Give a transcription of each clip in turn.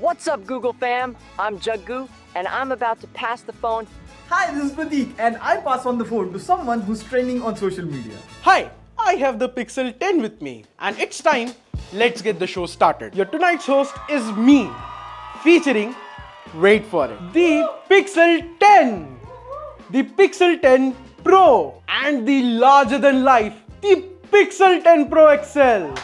What's up, Google fam? I'm Jaggu, and I'm about to pass the phone. Hi, this is Prateek, and I pass on the phone to someone who's trending on social media. Hi, I have the Pixel 10 with me, and it's time. Let's get the show started. Your tonight's host is me, featuring, wait for it, the Pixel 10, the Pixel 10 Pro, and the larger than life, the Pixel 10 Pro XL.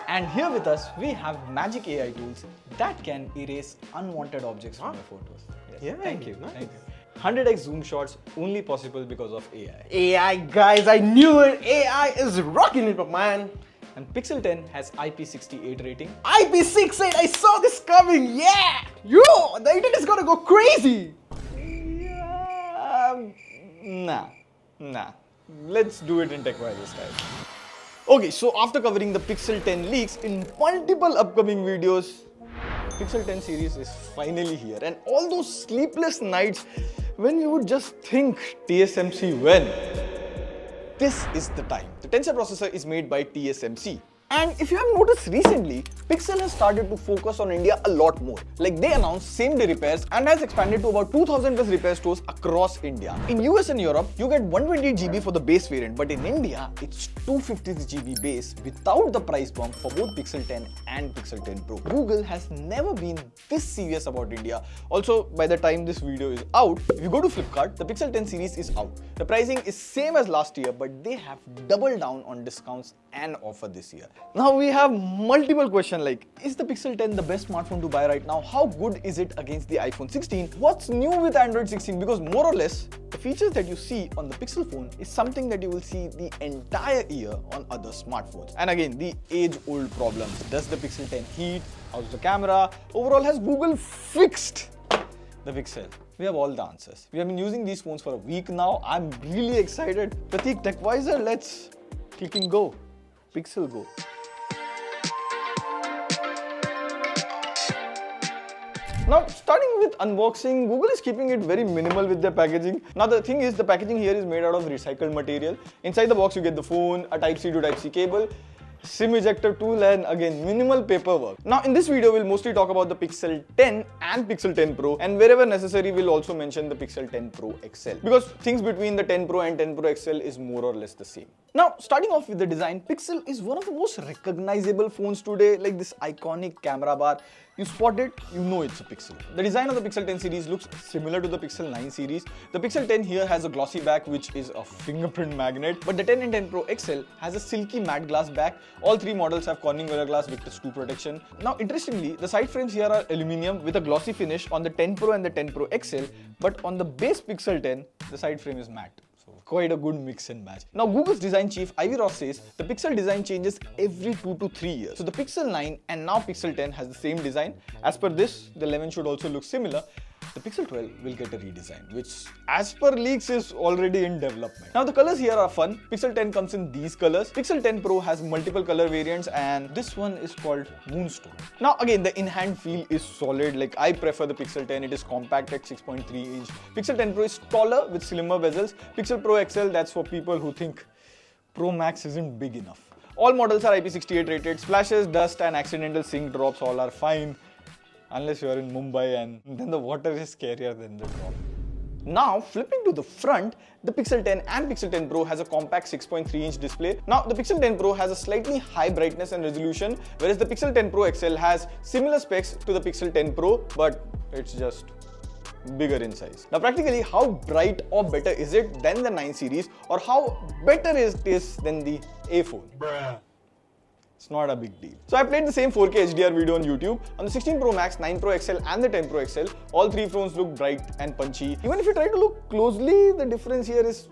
And here with us, we have magic AI tools that can erase unwanted objects from your photos. Yes. Yeah, Thank you. nice. Thank you. 100x zoom shots only possible because of AI. AI, guys, I knew it. AI is rocking it, man. And Pixel 10 has IP68 rating. IP68, I saw this coming. Yeah, yo, the internet is gonna go crazy. Nah. Let's do it in TechWiser style. Okay, so after covering the Pixel 10 leaks in multiple upcoming videos, Pixel 10 series is finally here. And all those sleepless nights when you would just think TSMC when, this is the time. The Tensor processor is made by TSMC. And if you have noticed recently, Pixel has started to focus on India a lot more. Like they announced same-day repairs and has expanded to about 2,000 plus repair stores across India. In US and Europe, you get 128 GB for the base variant, but in India, it's 256 GB base without the price bump for both Pixel 10 and Pixel 10 Pro. Google has never been this serious about India. Also, by the time this video is out, if you go to Flipkart, the Pixel 10 series is out. The pricing is same as last year, but they have doubled down on discounts and offer this year. Now we have multiple questions like, is the Pixel 10 the best smartphone to buy right now? How good is it against the iPhone 16? What's new with Android 16? Because more or less, the features that you see on the Pixel phone is something that you will see the entire year on other smartphones. And again, the age-old problems. Does the Pixel 10 heat? How's the camera? Overall, has Google fixed the Pixel? We have all the answers. We have been using these phones for a week now. I'm really excited. Prateek, TechWiser, let's click and go. Pixel go. Now, starting with unboxing, Google is keeping it very minimal with their packaging. Now, the thing is, the packaging here is made out of recycled material. Inside the box, you get the phone, a Type-C to Type-C cable, SIM ejector tool, and again, minimal paperwork. Now, in this video, we'll mostly talk about the Pixel 10 and Pixel 10 Pro, and wherever necessary, we'll also mention the Pixel 10 Pro XL, because things between the 10 Pro and 10 Pro XL is more or less the same. Now, starting off with the design, Pixel is one of the most recognizable phones today, like this iconic camera bar. You spot it, you know it's a Pixel. The design of the Pixel 10 series looks similar to the Pixel 9 series. The Pixel 10 here has a glossy back, which is a fingerprint magnet, but the 10 and 10 Pro XL has a silky matte glass back. All three models have Corning Gorilla Glass Victus 2 protection. Now, interestingly, the side frames here are aluminium with a glossy finish on the 10 Pro and the 10 Pro XL, but on the base Pixel 10, the side frame is matte. Quite a good mix and match. Now, Google's design chief Ivy Ross says the Pixel design changes every 2 to 3 years. So the Pixel 9 and now Pixel 10 has the same design. As per this, the 11 should also look similar. The Pixel 12 will get a redesign, which as per leaks is already in development. Now the colors here are fun. Pixel 10 comes in these colors. Pixel 10 Pro has multiple color variants and this one is called Moonstone. Now again, the in-hand feel is solid. Like I prefer the Pixel 10. It is compact at 6.3 inch. Pixel 10 Pro is taller with slimmer bezels. Pixel Pro XL, that's for people who think Pro Max isn't big enough. All models are IP68 rated. Splashes, dust and accidental sync drops all are fine. Unless you are in Mumbai and then the water is scarier than the drop. Now, flipping to the front, the Pixel 10 and Pixel 10 Pro has a compact 6.3 inch display. Now, the Pixel 10 Pro has a slightly high brightness and resolution, whereas the Pixel 10 Pro XL has similar specs to the Pixel 10 Pro, but it's just bigger in size. Now, practically, how bright or better is it than the 9 series, or how better is this than the A phone? Bruh. It's not a big deal. So I played the same 4K HDR video on YouTube. On the 16 Pro Max, 9 Pro XL and the 10 Pro XL, all three phones look bright and punchy. Even if you try to look closely, the difference here is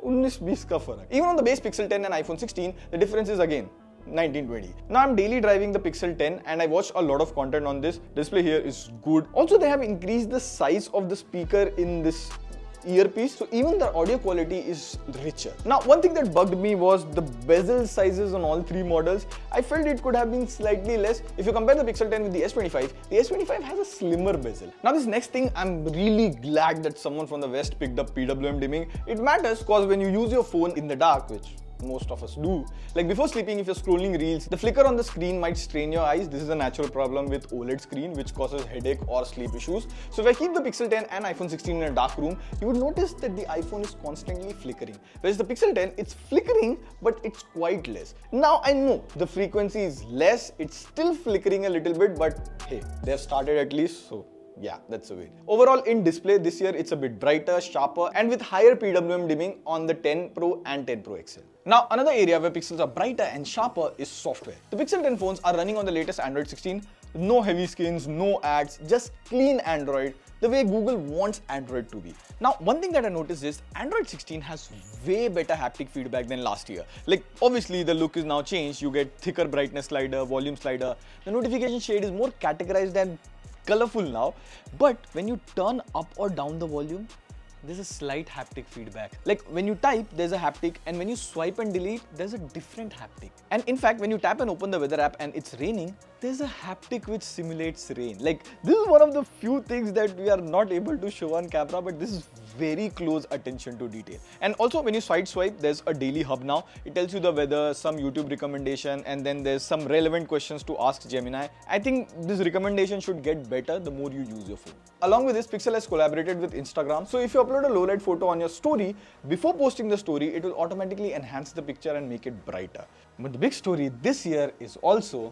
19-20 ka farak. Even on the base Pixel 10 and iPhone 16, the difference is again 1920. Now I'm daily driving the Pixel 10 and I watched a lot of content on this. Display here is good. Also, they have increased the size of the speaker in this earpiece, so even the audio quality is richer. Now, one thing that bugged me was the bezel sizes on all three models. I felt it could have been slightly less. If you compare the Pixel 10 with the S25, the S25 has a slimmer bezel. Now, this next thing, I'm really glad that someone from the West picked up PWM dimming. It matters because when you use your phone in the dark, which most of us do. Like before sleeping, if you're scrolling reels, the flicker on the screen might strain your eyes. This is a natural problem with OLED screen, which causes headache or sleep issues. So if I keep the Pixel 10 and iPhone 16 in a dark room, you would notice that the iPhone is constantly flickering. Whereas the Pixel 10, it's flickering, but it's quite less. Now I know the frequency is less, it's still flickering a little bit, but hey, they've started at least, so yeah, that's the way. Overall, in display this year, it's a bit brighter, sharper, and with higher PWM dimming on the 10 Pro and 10 Pro XL. Now, another area where pixels are brighter and sharper is software. The Pixel 10 phones are running on the latest Android 16, no heavy skins, no ads, just clean Android, the way Google wants Android to be. Now, one thing that I noticed is Android 16 has way better haptic feedback than last year. Like, obviously, the look is now changed. You get thicker brightness slider, volume slider. The notification shade is more categorized and colorful now, but when you turn up or down the volume, there's a slight haptic feedback. Like when you type, there's a haptic, and when you swipe and delete, there's a different haptic. And in fact, when you tap and open the weather app and it's raining, there's a haptic which simulates rain. Like this is one of the few things that we are not able to show on camera, but this is very close attention to detail. And also when you swipe, there's a daily hub now. It tells you the weather, some YouTube recommendation, and then there's some relevant questions to ask Gemini. I think this recommendation should get better the more you use your phone. Along with this, Pixel has collaborated with Instagram. So if you upload a low light photo on your story, before posting the story, it will automatically enhance the picture and make it brighter. But the big story this year is also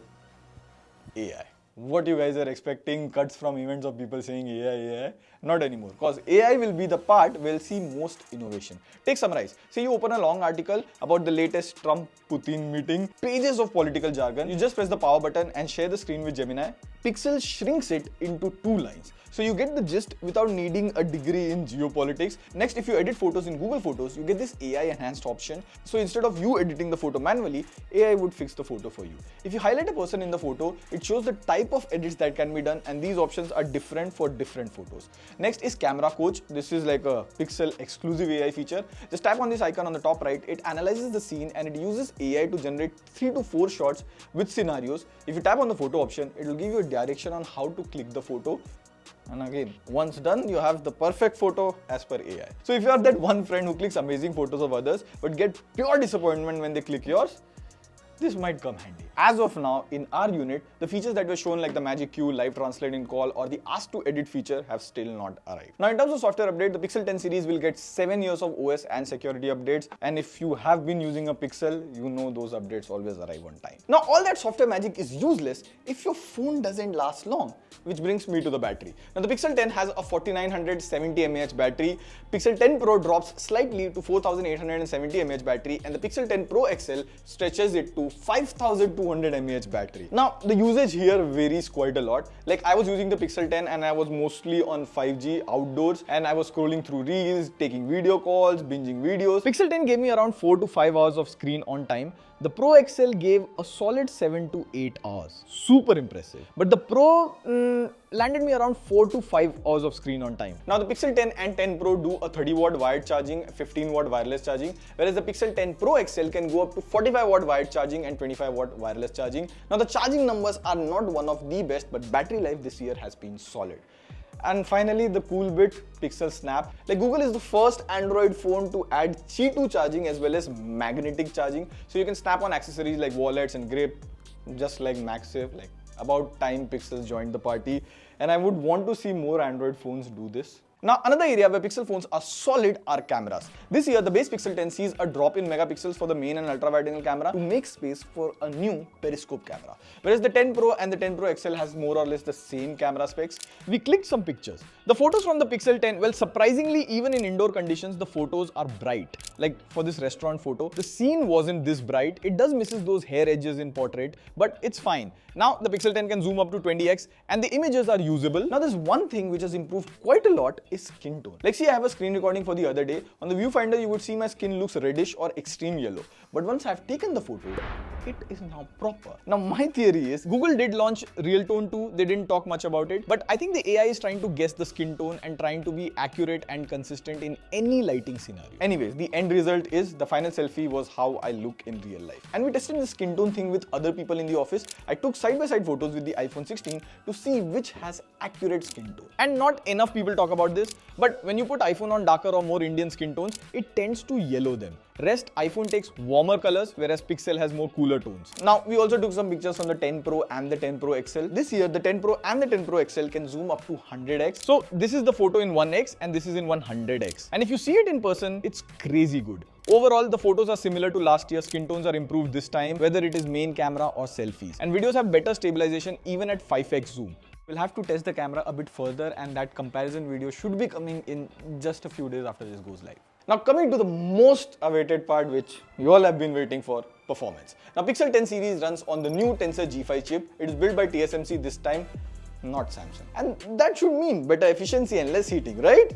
AI. What you guys are expecting, cuts from events of people saying AI? Not anymore, because AI will be the part we'll see most innovation. Take summarize. Say you open a long article about the latest Trump-Putin meeting, pages of political jargon. You just press the power button and share the screen with Gemini. Pixel shrinks it into 2 lines. So you get the gist without needing a degree in geopolitics. Next, if you edit photos in Google Photos, you get this AI enhanced option. So instead of you editing the photo manually, AI would fix the photo for you. If you highlight a person in the photo, it shows the type of edits that can be done, and these options are different for different photos. Next is Camera Coach. This is like a Pixel exclusive AI feature. Just tap on this icon on the top right. It analyzes the scene and it uses AI to generate 3 to 4 shots with scenarios. If you tap on the photo option, it will give you a direction on how to click the photo. And again, once done, you have the perfect photo as per AI. So if you are that one friend who clicks amazing photos of others but get pure disappointment when they click yours, this might come handy. As of now, in our unit, the features that were shown like the Magic Queue, Live Translate in Call, or the Ask to Edit feature have still not arrived. Now, in terms of software update, the Pixel 10 series will get 7 years of OS and security updates. And if you have been using a Pixel, you know those updates always arrive on time. Now, all that software magic is useless if your phone doesn't last long, which brings me to the battery. Now, the Pixel 10 has a 4970 mAh battery. Pixel 10 Pro drops slightly to 4870 mAh battery, and the Pixel 10 Pro XL stretches it to 5200 mAh battery. Now, the usage here varies quite a lot. Like I was using the Pixel 10 and I was mostly on 5G outdoors, and I was scrolling through reels, taking video calls, binging videos. Pixel 10 gave me around 4 to 5 hours of screen on time. The Pro XL gave a solid 7 to 8 hours. Super impressive. But the Pro landed me around 4 to 5 hours of screen on time. Now the Pixel 10 and 10 Pro do a 30 watt wired charging, 15 watt wireless charging, whereas the Pixel 10 Pro XL can go up to 45 watt wired charging and 25 watt wireless charging. Now the charging numbers are not one of the best, but battery life this year has been solid. And finally, the cool bit, Pixel Snap. Like Google is the first Android phone to add Qi2 charging as well as magnetic charging. So you can snap on accessories like wallets and grip, just like MagSafe. Like about time Pixels joined the party. And I would want to see more Android phones do this. Now, another area where Pixel phones are solid are cameras. This year, the base Pixel 10 sees a drop in megapixels for the main and ultra-wide-angle camera to make space for a new periscope camera. Whereas the 10 Pro and the 10 Pro XL has more or less the same camera specs. We clicked some pictures. The photos from the Pixel 10, well, surprisingly, even in indoor conditions, the photos are bright. Like for this restaurant photo, the scene wasn't this bright. It does misses those hair edges in portrait, but it's fine. Now, the Pixel 10 can zoom up to 20x and the images are usable. Now, there's one thing which has improved quite a lot is skin tone. Like see, I have a screen recording for the other day. On the viewfinder, you would see my skin looks reddish or extreme yellow. But once I've taken the photo, it is now proper. Now, my theory is Google did launch Real Tone 2. They didn't talk much about it. But I think the AI is trying to guess the skin tone and trying to be accurate and consistent in any lighting scenario. Anyways, the end result is the final selfie was how I look in real life. And we tested the skin tone thing with other people in the office. I took side-by-side photos with the iPhone 16 to see which has accurate skin tone. And not enough people talk about this, but when you put iPhone on darker or more Indian skin tones, it tends to yellow them. Rest, iPhone takes warmer colors, whereas Pixel has more cooler tones. Now, we also took some pictures from the 10 Pro and the 10 Pro XL. This year, the 10 Pro and the 10 Pro XL can zoom up to 100x. So this is the photo in 1x and this is in 100x. And if you see it in person, it's crazy good. Overall, the photos are similar to last year. Skin tones are improved this time, whether it is main camera or selfies. And videos have better stabilization even at 5x zoom. We'll have to test the camera a bit further, and that comparison video should be coming in just a few days after this goes live. Now coming to the most awaited part, which you all have been waiting for, performance. Now Pixel 10 series runs on the new Tensor G5 chip. It is built by TSMC this time, not Samsung. And that should mean better efficiency and less heating, right?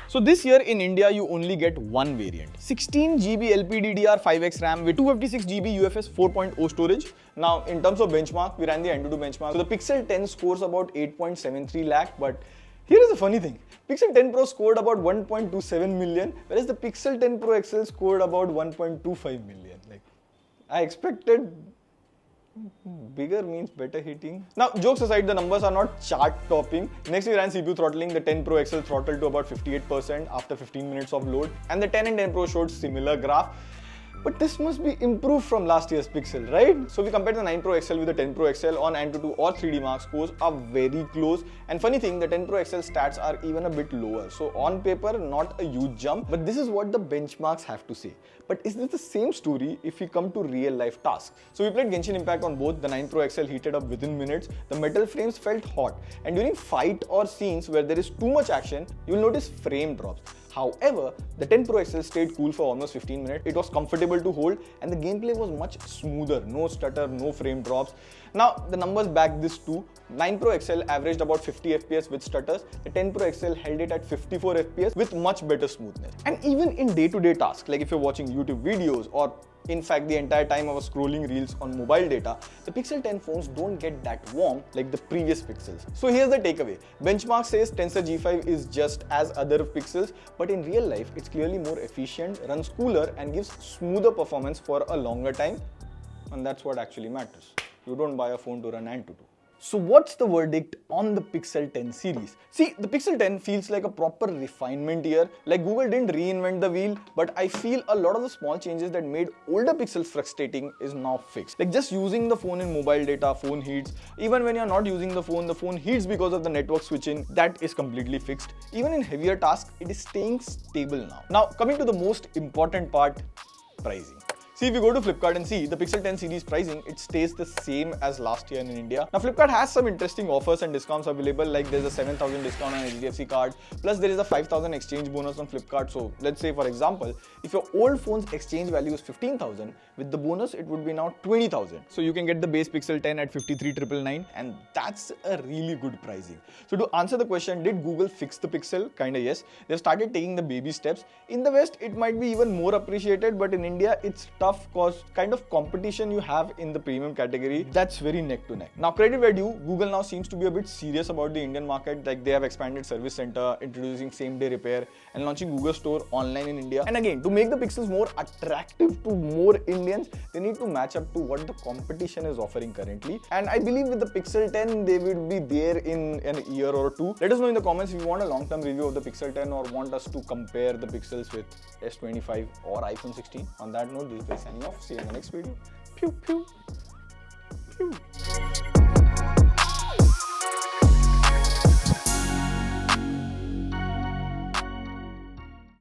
So this year in India, you only get one variant. 16GB LPDDR5X RAM with 256GB UFS 4.0 storage. Now in terms of benchmark, we ran the Antutu benchmark. So the Pixel 10 scores about 8.73 lakh, but here is the funny thing. Pixel 10 Pro scored about 1.27 million, whereas the Pixel 10 Pro XL scored about 1.25 million. Like, I expected bigger means better heating. Now, jokes aside, the numbers are not chart-topping. Next, we ran CPU throttling. The 10 Pro XL throttled to about 58% after 15 minutes of load, and the 10 and 10 Pro showed similar graph. But this must be improved from last year's Pixel, right? So we compared the 9 Pro XL with the 10 Pro XL on Antutu or 3D Mark. Scores are very close. And funny thing, the 10 Pro XL stats are even a bit lower. So on paper, not a huge jump, but this is what the benchmarks have to say. But is this the same story if we come to real life tasks? So we played Genshin Impact on both. The 9 Pro XL heated up within minutes. The metal frames felt hot. And during fight or scenes where there is too much action, you'll notice frame drops. However, the 10 Pro XL stayed cool for almost 15 minutes. It was comfortable to hold and the gameplay was much smoother. No stutter, no frame drops. Now, the numbers back this too. 9 Pro XL averaged about 50 FPS with stutters. The 10 Pro XL held it at 54 FPS with much better smoothness. And even in day-to-day tasks, like if you're watching YouTube videos or in fact, the entire time I was scrolling reels on mobile data, the Pixel 10 phones don't get that warm like the previous Pixels. So here's the takeaway. Benchmark says Tensor G5 is just as other Pixels, but in real life, it's clearly more efficient, runs cooler, and gives smoother performance for a longer time. And that's what actually matters. You don't buy a phone to run Antutu. So what's the verdict on the Pixel 10 series? See, the Pixel 10 feels like a proper refinement here. Like Google didn't reinvent the wheel, but I feel a lot of the small changes that made older Pixels frustrating is now fixed. Like just using the phone in mobile data, phone heats. Even when you're not using the phone heats because of the network switching. That is completely fixed. Even in heavier tasks, it is staying stable now. Now, coming to the most important part, pricing. See, if you go to Flipkart and see the Pixel 10 series pricing, it stays the same as last year in India. Now, Flipkart has some interesting offers and discounts available, like there's a 7,000 discount on HDFC card, plus there is a 5,000 exchange bonus on Flipkart. So let's say, for example, if your old phone's exchange value is 15,000, with the bonus, it would be now 20,000. So you can get the base Pixel 10 at 53,999, and that's a really good pricing. So to answer the question, did Google fix the Pixel? Kinda yes. They've started taking the baby steps. In the West, it might be even more appreciated, but in India, it's tough cause kind of competition you have in the premium category, that's very neck to neck. Now, credit where due, Google now seems to be a bit serious about the Indian market. Like they have expanded service center, introducing same-day repair, and launching Google Store online in India. And again, to make the Pixels more attractive to more Indians, they need to match up to what the competition is offering currently. And I believe with the Pixel 10, they will be there in an year or two. Let us know in the comments if you want a long-term review of the Pixel 10 or want us to compare the Pixels with S25 or iPhone 16. On that note, this is signing off. See you in the next video. Pew, pew, pew.